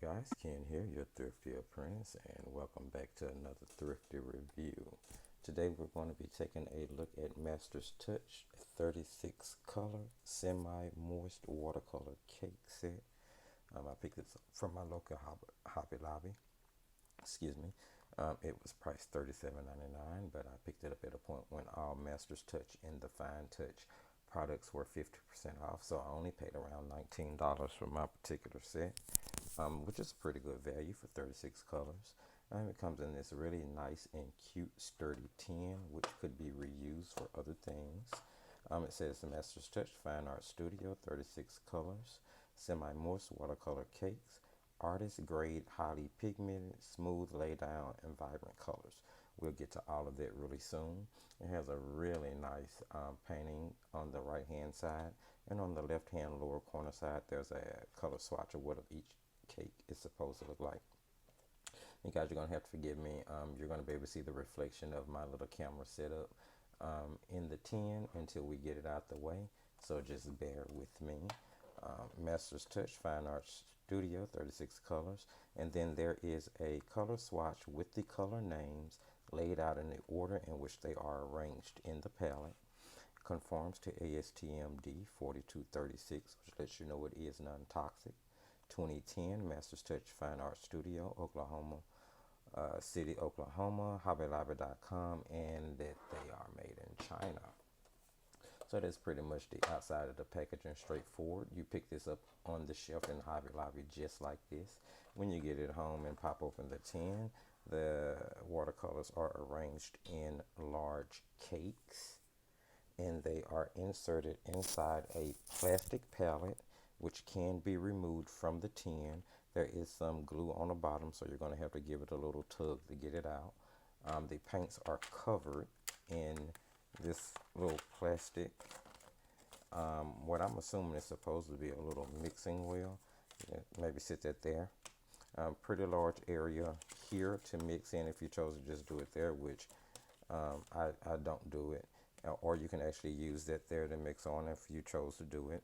guys, Ken here, your Thrifty Apprentice, and welcome back to another Thrifty review. Today we're going to be taking a look at Master's Touch 36 color semi-moist watercolor cake set. I picked this up from my local Hobby Lobby. Excuse me. It was priced $37.99, but I picked it up at a point when all Master's Touch and the Fine Touch products were 50% off, so I only paid around $19 for my particular set. Which is pretty good value for 36 colors. It comes in this really nice and cute sturdy tin, which could be reused for other things. It says the Master's Touch Fine Art Studio, 36 colors, semi-moist watercolor cakes, artist grade, highly pigmented, smooth lay down, and vibrant colors. We'll get to all of that really soon. It has a really nice painting on the right hand side, and on the left hand lower corner side there's a color swatch of what each cake is supposed to look like. You guys, you're going to have to forgive me. You're going to be able to see the reflection of my little camera setup in the tin until we get it out the way, so just bear with me. Master's Touch Fine Art Studio, 36 colors, and then there is a color swatch with the color names laid out in the order in which they are arranged in the palette. Conforms to ASTM D 4236, which lets you know it is non-toxic. 2010 Master's Touch Fine Art Studio, Oklahoma City, Oklahoma, hobbylobby.com, and that they are made in China. So that's pretty much the outside of the packaging, straightforward. You pick this up on the shelf in Hobby Lobby just like this. When you get it home and pop open the tin, the watercolors are arranged in large cakes, and they are inserted inside a plastic palette which can be removed from the tin. There is some glue on the bottom, so you're going to have to give it a little tug to get it out. The paints are covered in this little plastic, what I'm assuming is supposed to be a little mixing wheel. Maybe sit that there. Pretty large area here to mix in if you chose to just do it there, which I don't do it. Or you can actually use that there to mix on if you chose to do it.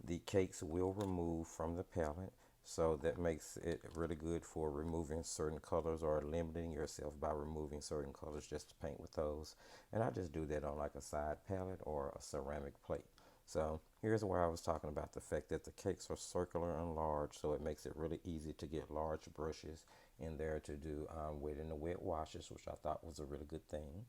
The cakes will remove from the palette, so that makes it really good for removing certain colors or limiting yourself by removing certain colors just to paint with those. And I just do that on like a side palette or a ceramic plate. So here's where I was talking about the fact that the cakes are circular and large, so it makes it really easy to get large brushes in there to do wet and the wet washes, which I thought was a really good thing.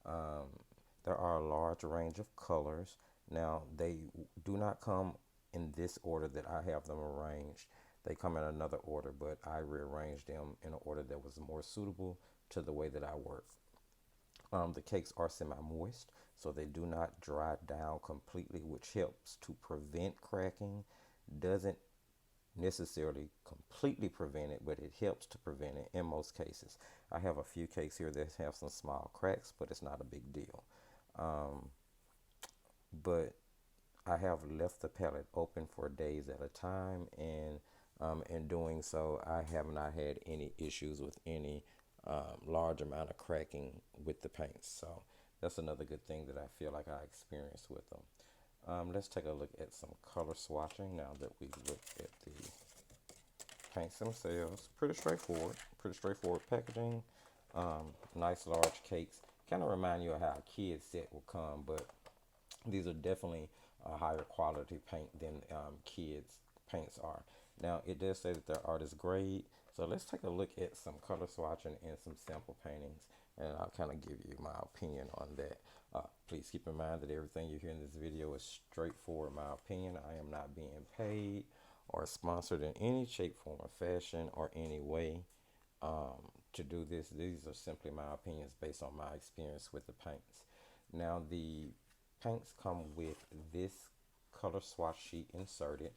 There are a large range of colors. Now, they do not come in this order that I have them arranged. They come in another order, but I rearranged them in an order that was more suitable to the way that I work. The cakes are semi-moist, so they do not dry down completely, which helps to prevent cracking. Doesn't necessarily completely prevent it, but it helps to prevent it in most cases. I have a few cakes here that have some small cracks, but it's not a big deal. But I have left the palette open for days at a time, and in doing so, I have not had any issues with any large amount of cracking with the paints. So that's another good thing that I feel like I experienced with them. Let's take a look at some color swatching now that we've looked at the paints themselves. Pretty straightforward packaging. Nice large cakes. Kind of remind you of how a kid's set will come, but these are definitely a higher quality paint than kids paints are. Now it does say that they're artist grade, so let's take a look at some color swatching and some sample paintings, and I'll kind of give you my opinion on that. Please keep in mind that everything you hear in this video is straightforward my opinion. I am not being paid or sponsored in any shape, form, or fashion or any way to do this. These are simply my opinions based on my experience with the paints. Now the paints come with this color swatch sheet inserted.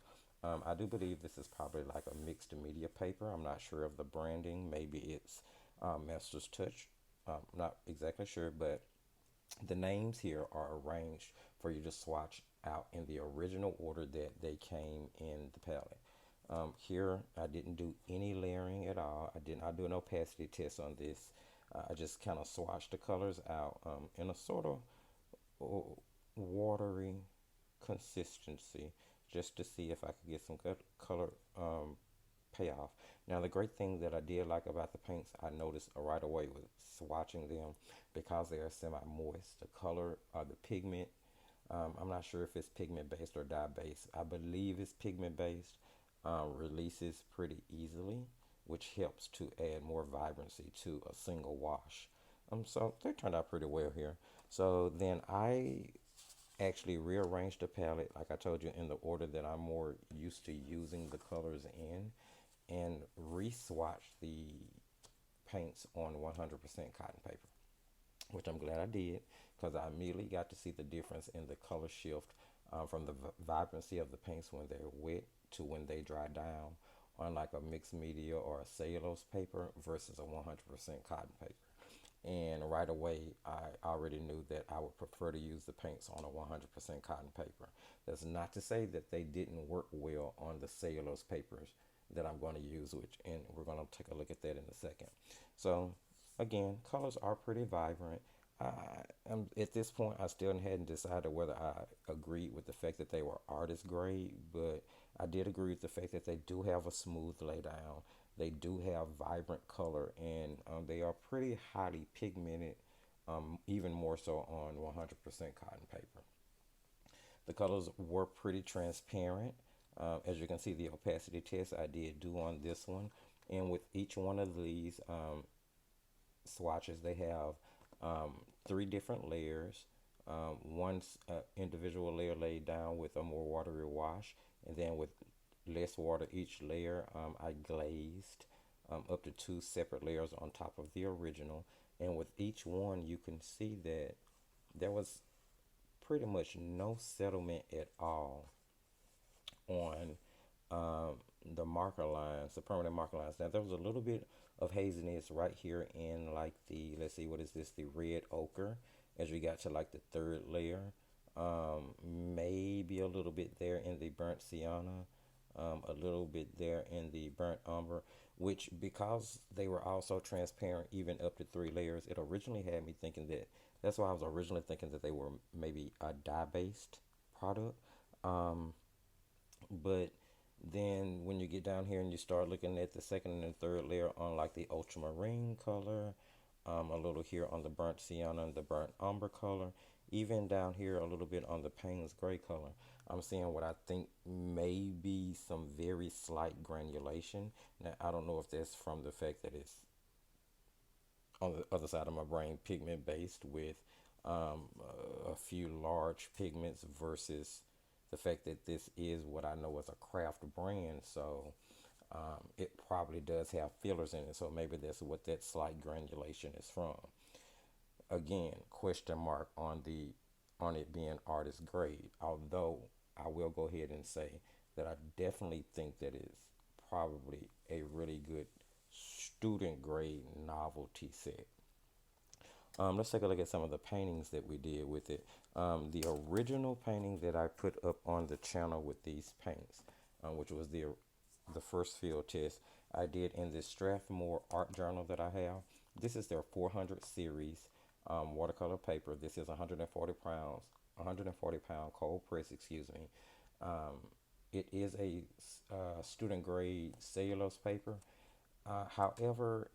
I do believe this is probably like a mixed media paper. I'm not sure of the branding. Maybe it's Master's Touch. Not exactly sure, but the names here are arranged for you to swatch out in the original order that they came in the palette. Here, I didn't do any layering at all. I did not do an opacity test on this. I just kind of swatched the colors out in a sort of watery consistency, just to see if I could get some good color payoff. Now, the great thing that I did like about the paints, I noticed right away with swatching them, because they are semi-moist, the color or the pigment, I'm not sure if it's pigment based or dye based. I believe it's pigment based. Releases pretty easily, which helps to add more vibrancy to a single wash. So they turned out pretty well here. So then I actually rearranged the palette, like I told you, in the order that I'm more used to using the colors in, and re-swatched the paints on 100% cotton paper, which I'm glad I did, because I immediately got to see the difference in the color shift, from the vibrancy of the paints when they're wet to when they dry down on like a mixed media or a cellulose paper versus a 100% cotton paper. And right away, I already knew that I would prefer to use the paints on a 100% cotton paper. That's not to say that they didn't work well on the cellulose papers that I'm going to use, and we're going to take a look at that in a second. So again, colors are pretty vibrant. At this point, I still hadn't decided whether I agreed with the fact that they were artist grade, but I did agree with the fact that they do have a smooth laydown. They do have vibrant color, and they are pretty highly pigmented, even more so on 100% cotton paper. The colors were pretty transparent. As you can see, the opacity test I did do on this one. And with each one of these swatches, they have 3 different layers. One individual layer laid down with a more watery wash, and then with less water each layer, I glazed up to 2 separate layers on top of the original. And with each one, you can see that there was pretty much no settlement at all on the marker lines, the permanent marker lines. Now, there was a little bit of haziness right here in like the, let's see, what is this, the red ochre, as we got to like the 3rd layer. Maybe a little bit there in the burnt sienna, a little bit there in the burnt umber, which, because they were also transparent even up to 3 layers, it originally had me thinking that's why I was originally thinking that they were maybe a dye-based product. But then when you get down here and you start looking at the 2nd and 3rd layer on like the ultramarine color, a little here on the burnt sienna and the burnt umber color, even down here a little bit on the Payne's gray color, I'm seeing what I think may be some very slight granulation. Now, I don't know if that's from the fact that it's on the other side of my brain pigment based with a few large pigments, versus the fact that this is what I know as a craft brand. So it probably does have fillers in it. So maybe that's what that slight granulation is from. Again, question mark on it being artist grade, although I will go ahead and say that I definitely think that it's probably a really good student grade novelty set. Let's take a look at some of the paintings that we did with it. The original painting that I put up on the channel with these paints, which was the first field test, I did in this Strathmore art journal that I have. This is their 400 series watercolor paper. This is 140 pound cold press, excuse me. It is a student grade cellulose paper. However,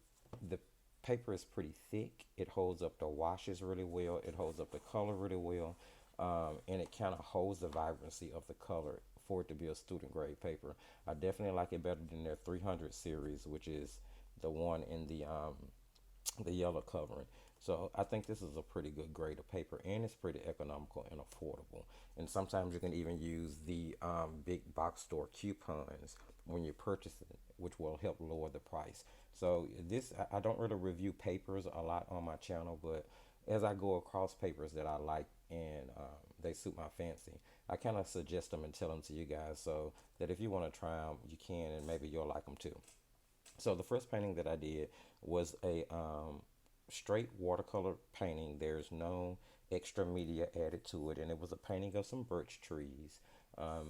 the paper is pretty thick. It holds up the washes really well. It holds up the color really well. And it kind of holds the vibrancy of the color for it to be a student grade paper. I definitely like it better than their 300 series, which is the one in the yellow covering. So I think this is a pretty good grade of paper, and it's pretty economical and affordable. And sometimes you can even use the big box store coupons when you purchase it, which will help lower the price. So I don't really review papers a lot on my channel, but as I go across papers that I like and they suit my fancy, I kind of suggest them and tell them to you guys, so that if you want to try them, you can, and maybe you'll like them too. So the first painting that I did was a straight watercolor painting. There's no extra media added to it, and it was a painting of some birch trees,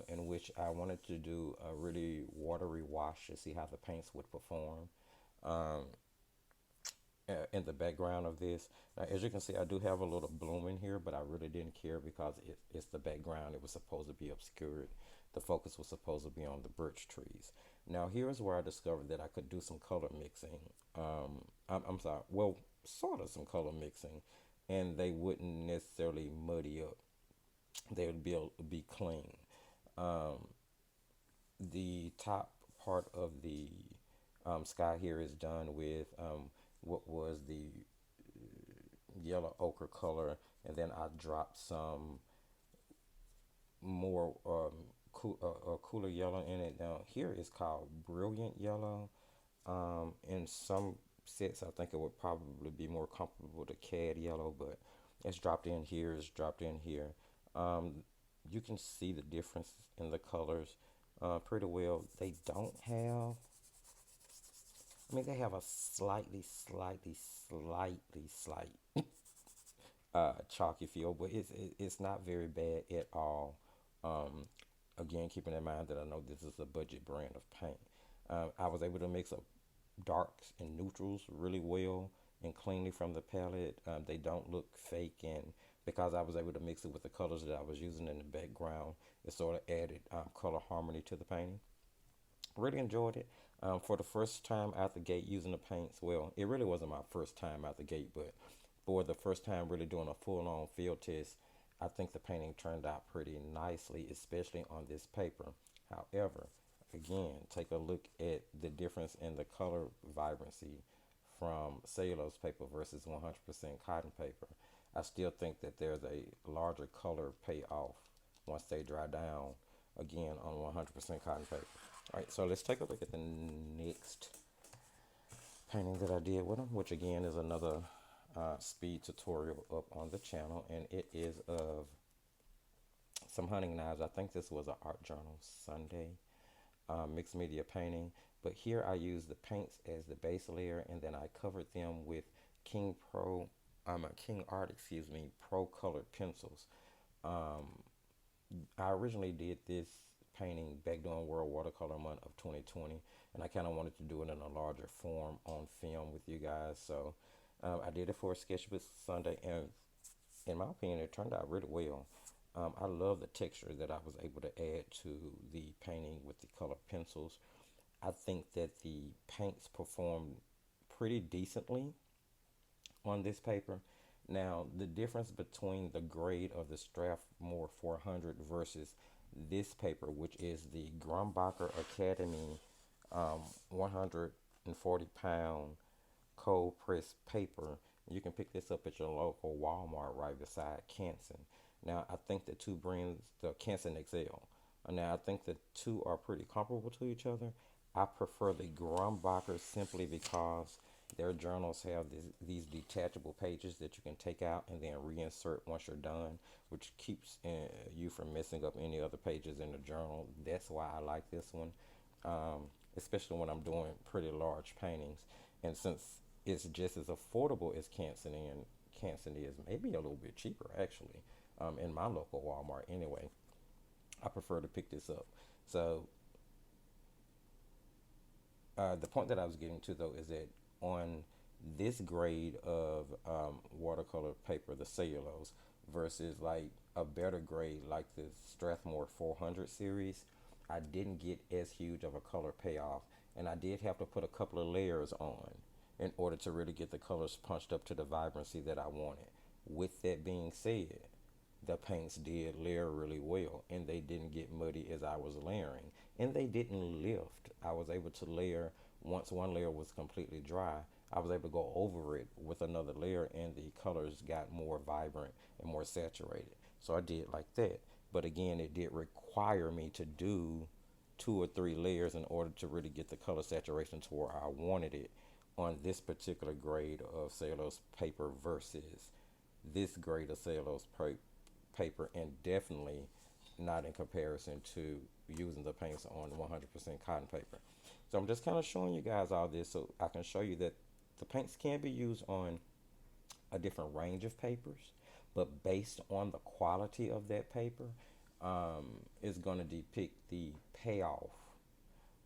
in which I wanted to do a really watery wash to see how the paints would perform in the background of this. Now, as you can see, I do have a little bloom in here, but I really didn't care because it's the background. It was supposed to be obscured. The focus was supposed to be on the birch trees. Now here's where I discovered that I could do some color mixing. I'm sorry, well, sort of some color mixing, and they wouldn't necessarily muddy up. They would be clean. Um, the top part of the sky here is done with what was the yellow ochre color, and then I dropped some more cooler yellow in it. Now here is called brilliant yellow. In some sets, I think it would probably be more comparable to cad yellow, but it's dropped in here. It's dropped in here. Um, you can see the difference in the colors pretty well. They don't have. I mean, they have a slight chalky feel, but it's not very bad at all. Um, Again, keeping in mind that I know this is a budget brand of paint. I was able to mix up darks and neutrals really well and cleanly from the palette. They don't look fake, and because I was able to mix it with the colors that I was using in the background, it sort of added color harmony to the painting. Really enjoyed it. For the first time out the gate using the paints, well, it really wasn't my first time out the gate, but for the first time really doing a full-on field test, I think the painting turned out pretty nicely, especially on this paper. However, again, take a look at the difference in the color vibrancy from cellulose paper versus 100% cotton paper. I still think that there's a larger color payoff once they dry down, again, on 100% cotton paper. All right, so let's take a look at the next painting that I did with them, which again is another speed tutorial up on the channel, and it is of some hunting knives. I think this was an Art Journal Sunday mixed media painting, but here I used the paints as the base layer, and then I covered them with King Art, Pro colored pencils. Um, I originally did this painting back during World Watercolor Month of 2020, and I kind of wanted to do it in a larger form on film with you guys. So I did it for a Sketchbook Sunday, and in my opinion, it turned out really well. I love the texture that I was able to add to the painting with the color pencils. I think that the paints performed pretty decently on this paper. Now, the difference between the grade of the Strathmore 400 versus this paper, which is the Grumbacher Academy 140-pound cold pressed paper. You can pick this up at your local Walmart right beside Canson. Now, I think the two brands, the Canson XL. Now, I think the two are pretty comparable to each other. I prefer the Grumbacher simply because their journals have these detachable pages that you can take out and then reinsert once you're done, which keeps you from messing up any other pages in the journal. That's why I like this one, especially when I'm doing pretty large paintings. And since it's just as affordable as Canson, and Canson is maybe a little bit cheaper actually, in my local Walmart anyway, I prefer to pick this up. So the point that I was getting to though is that on this grade of watercolor paper, the cellulose, versus like a better grade like the Strathmore 400 series, I didn't get as huge of a color payoff, and I did have to put a couple of layers on in order to really get the colors punched up to the vibrancy that I wanted. With that being said, the paints did layer really well, and they didn't get muddy as I was layering, and they didn't lift. I was able to layer once one layer was completely dry. I was able to go over it with another layer, and the colors got more vibrant and more saturated. So I did like that. But again, it did require me to do 2 or 3 layers in order to really get the color saturation to where I wanted it on this particular grade of cellulose paper versus this grade of cellulose paper, and definitely not in comparison to using the paints on 100% cotton paper. So I'm just kind of showing you guys all this so I can show you that the paints can be used on a different range of papers, but based on the quality of that paper, is going to depict the payoff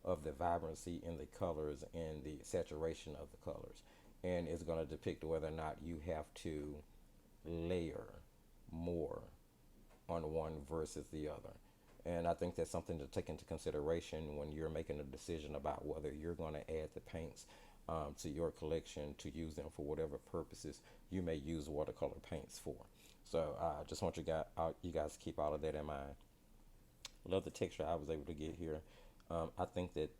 of the vibrancy in the colors and the saturation of the colors, and it's going to depict whether or not you have to layer more on one versus the other. And I think that's something to take into consideration when you're making a decision about whether you're going to add the paints to your collection to use them for whatever purposes you may use watercolor paints for. So I just want you guys to keep all of that in mind. Love the texture I was able to get here. I think that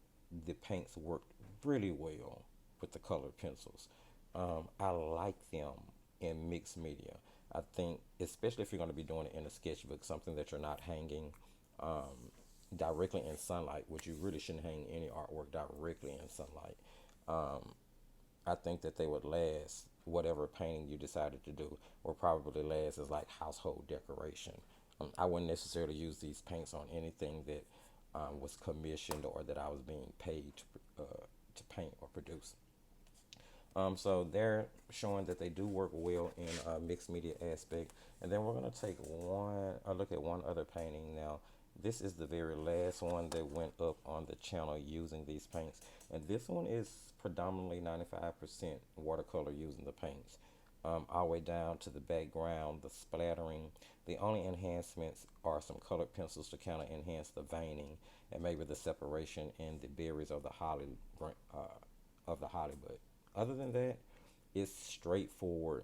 the paints worked really well with the colored pencils. I like them in mixed media. I think, especially if you're going to be doing it in a sketchbook, something that you're not hanging directly in sunlight, which you really shouldn't hang any artwork directly in sunlight. I think that they would last, whatever painting you decided to do, will probably last as like household decoration. I wouldn't necessarily use these paints on anything that was commissioned or that I was being paid to paint or produce. So they're showing that they do work well in mixed media aspect. And then we're going to take a look at one other painting now. This is the very last one that went up on the channel using these paints. And this one is predominantly 95% watercolor using the paints. All the way down to the background, the splattering. The only enhancements are some colored pencils to kind of enhance the veining and maybe the separation in the berries of the holly bud. Other than that, it's straightforward.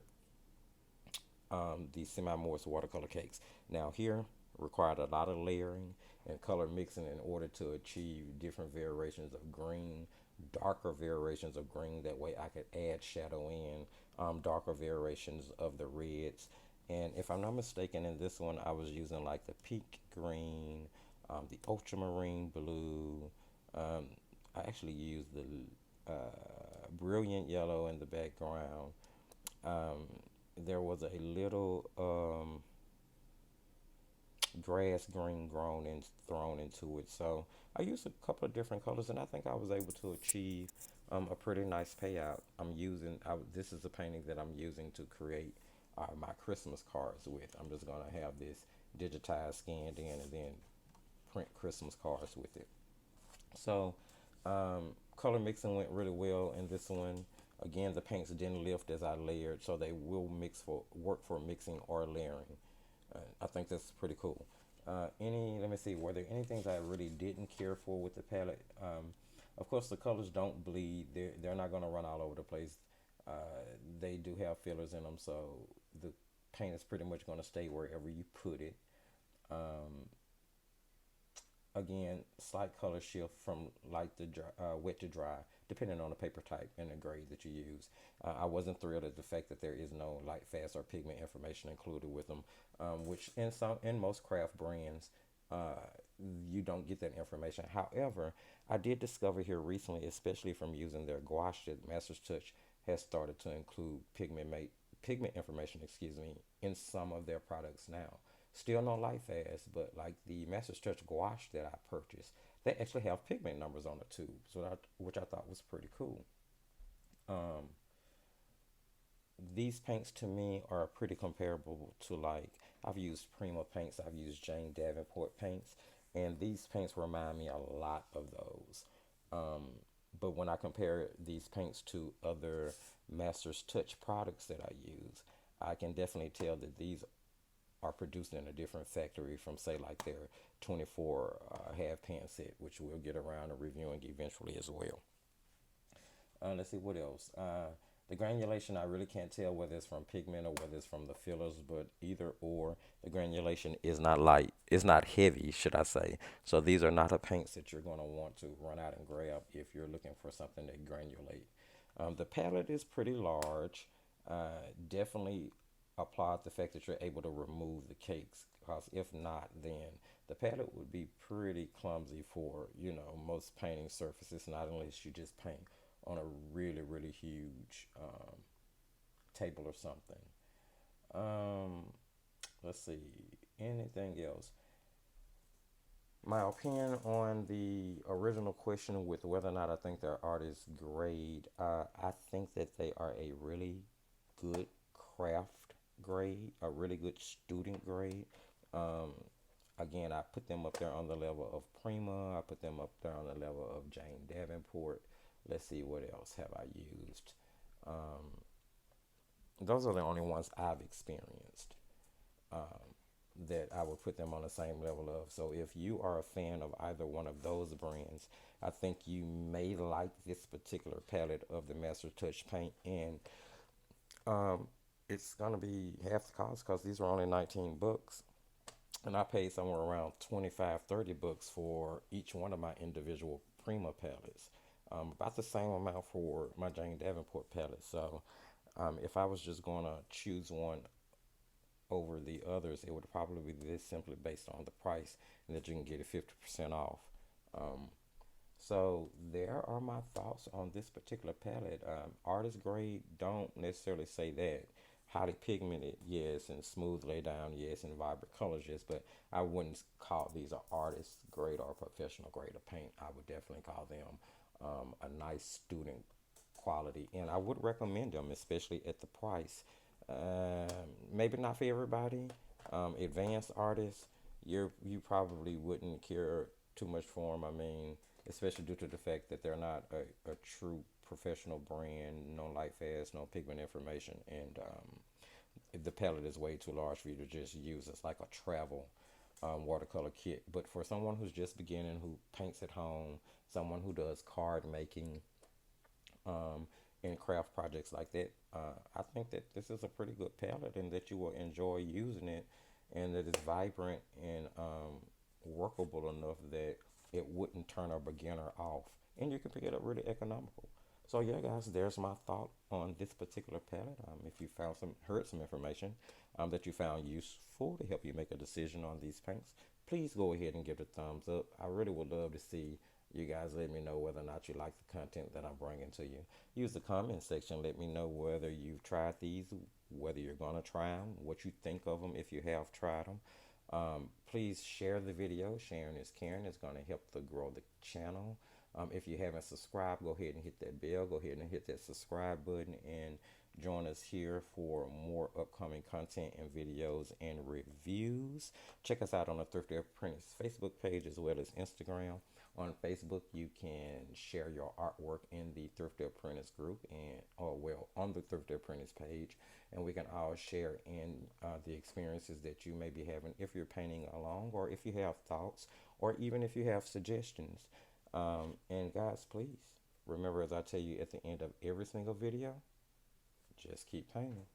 The semi-moist watercolor cakes. Now here required a lot of layering and color mixing in order to achieve different variations of green, darker variations of green. That way I could add shadow in, darker variations of the reds. And if I'm not mistaken, in this one I was using like the peak green, the ultramarine blue. I actually used the brilliant yellow in the background. There was a little grass green thrown into it. So I used a couple of different colors, and I think I was able to achieve a pretty nice payout. This is a painting that I'm using to create my Christmas cards with. I'm just gonna have this digitized, scanned in, and then print Christmas cards with it. So color mixing went really well in this one. Again, the paints didn't lift as I layered, so they will work for mixing or layering. I think that's pretty cool. Let me see, were there any things I really didn't care for with the palette? Of course, the colors don't bleed. They're not going to run all over the place. They do have fillers in them, so the paint is pretty much going to stay wherever you put it. Again, slight color shift from wet to dry, depending on the paper type and the grade that you use. I wasn't thrilled at the fact that there is no lightfast or pigment information included with them, which in most craft brands, you don't get that information. However, I did discover here recently, especially from using their gouache, that Master's Touch has started to include pigment information, in some of their products now. Still no lightfast, but like the Master's Touch gouache that I purchased, they actually have pigment numbers on the tube, which I thought was pretty cool. These paints to me are pretty comparable to, like, I've used Prima paints, I've used Jane Davenport paints, and these paints remind me a lot of those. But when I compare these paints to other Master's Touch products that I use, I can definitely tell that these are produced in a different factory from, say, like their 24 half pan set, which we'll get around to reviewing eventually as well. Let's see what else. The granulation, I really can't tell whether it's from pigment or whether it's from the fillers, but either or, the granulation is not light. It's not heavy, should I say. So these are not a paints that you're going to want to run out and grab if you're looking for something that granulate. The palette is pretty large. Definitely applaud the fact that you're able to remove the cakes, because if not, then the palette would be pretty clumsy for, most painting surfaces, not unless you just paint on a really, really huge table or something. Let's see, anything else? My opinion on the original question with whether or not I think their art is grade, I think that they are a really good craft grade, a really good student grade. Again, I put them up there on the level of Prima. I put them up there on the level of Jane Davenport. Let's see, what else have I used? Those are the only ones I've experienced that I would put them on the same level of. So if you are a fan of either one of those brands, I think you may like this particular palette of the Master Touch paint, and um, it's gonna be half the cost because these are only 19 bucks, and I paid somewhere around 25, 30 bucks for each one of my individual Prima palettes. About the same amount for my Jane Davenport palette. So if I was just gonna choose one over the others, it would probably be this, simply based on the price, and that you can get it 50% off. Um, so there are my thoughts on this particular palette. Artist grade, don't necessarily say that. Highly pigmented, yes, and smooth lay down, yes, and vibrant colors, yes, but I wouldn't call these a artist grade or professional grade of paint. I would definitely call them a nice student quality, and I would recommend them, especially at the price. Maybe not for everybody. Advanced artists, you probably wouldn't care too much for them. I mean, especially due to the fact that they're not a true professional brand, no lightfast, no pigment information, and the palette is way too large for you to just use. It's like a travel watercolor kit. But for someone who's just beginning, who paints at home, someone who does card making, um, and craft projects like that, I think that this is a pretty good palette, and that you will enjoy using it, and that it's vibrant and workable enough that it wouldn't turn a beginner off, and you can pick it up really economical. So yeah, guys, there's my thought on this particular palette. If you heard some information that you found useful to help you make a decision on these paints, please go ahead and give it a thumbs up. I really would love to see you guys let me know whether or not you like the content that I'm bringing to you. Use the comment section. Let me know whether you've tried these, whether you're going to try them, what you think of them if you have tried them. Please share the video. Sharing is caring. It's going to help to grow the channel. If you haven't subscribed, go ahead and hit that bell. Go ahead and hit that subscribe button, and join us here for more upcoming content and videos and reviews. Check us out on the Thrifty Apprentice Facebook page as well as Instagram. On Facebook, you can share your artwork in the Thrifty Apprentice group, and on the Thrifty Apprentice page, and we can all share in the experiences that you may be having if you're painting along, or if you have thoughts, or even if you have suggestions. And guys, please remember, as I tell you at the end of every single video, just keep painting.